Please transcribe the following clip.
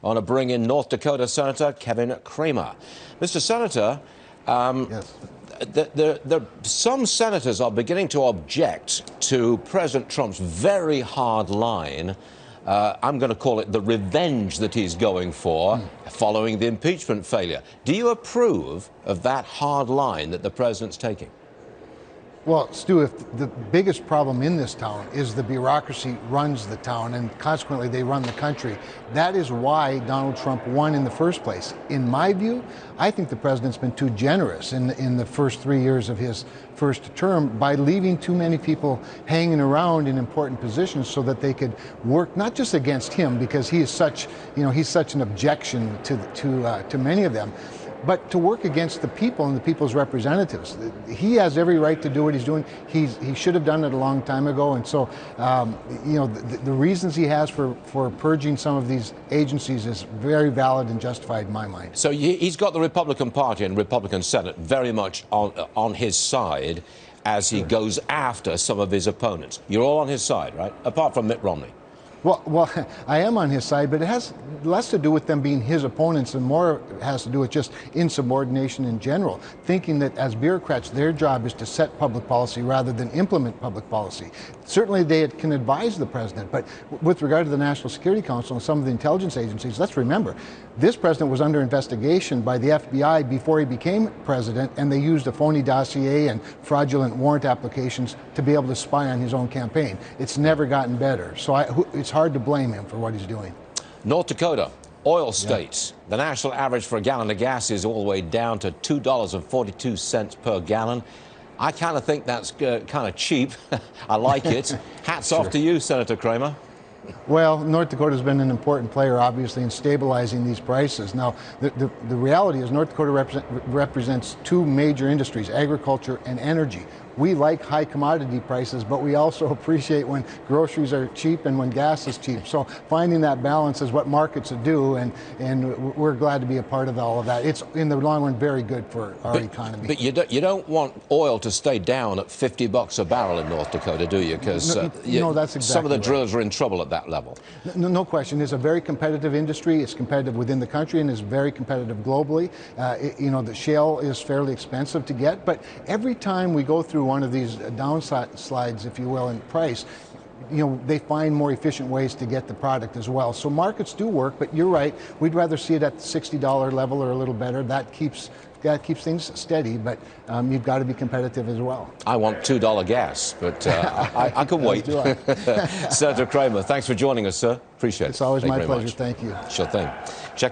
I want to bring in North Dakota Senator Kevin Cramer. Mr. Senator, Yes. some senators are beginning to object to President Trump's very hard line. I'm going to call it the revenge that he's going for following the impeachment failure. Do you approve of that hard line that the president's taking? Well, Stu, if the biggest problem in this town is the bureaucracy runs the town and consequently they run the country, that is why Donald Trump won in the first place. In my view, I think the president's been too generous in the first 3 years of his first term by leaving too many people hanging around in important positions so that they could work not just against him, because he is such, he's such an objection to many of them, but to work against the people and the people's representatives. He has every right to do what he's doing. He should have done it a long time ago. And so, the reasons he has for purging some of these agencies is very valid and justified in my mind. So he's got the Republican Party and Republican Senate very much on his side as he goes after some of his opponents. You're all on his side, right? Apart from Mitt Romney. Well, I am on his side, but it has less to do with them being his opponents and more has to do with just insubordination in general, thinking that as bureaucrats, their job is to set public policy rather than implement public policy. Certainly they can advise the president, but with regard to the National Security Council and some of the intelligence agencies, let's remember, this president was under investigation by the FBI before he became president, and they used a phony dossier and fraudulent warrant applications to be able to spy on his own campaign. It's never gotten better. So it's hard to blame him for what he's doing. North Dakota, oil states. Yeah. The national average for a gallon of gas is all the way down to $2.42 per gallon. I kind of think that's kind of cheap. I like it. Hats off to you, Senator Cramer. Well, North Dakota's been an important player, obviously, in stabilizing these prices. Now, the reality is North Dakota represents two major industries, agriculture and energy. We like high commodity prices, but we also appreciate when groceries are cheap and when gas is cheap. So finding that balance is what markets do, and we're glad to be a part of all of that. It's, in the long run, very good for our economy. But you don't want oil to stay down at $50 a barrel in North Dakota, do you? Because no, that's exactly some of the right. drillers are in trouble at that level. No question. It's a very competitive industry. It's competitive within the country and is very competitive globally. The shale is fairly expensive to get, but every time we go through one of these downsides, if you will, in price, they find more efficient ways to get the product as well. So markets do work, but you're right. We'd rather see it at the $60 level or a little better. That keeps things steady, but you've got to be competitive as well. I want $2 gas, but I can wait. Senator Cramer, thanks for joining us, sir. Appreciate it. It's always my pleasure. Thank you. Sure thing. Check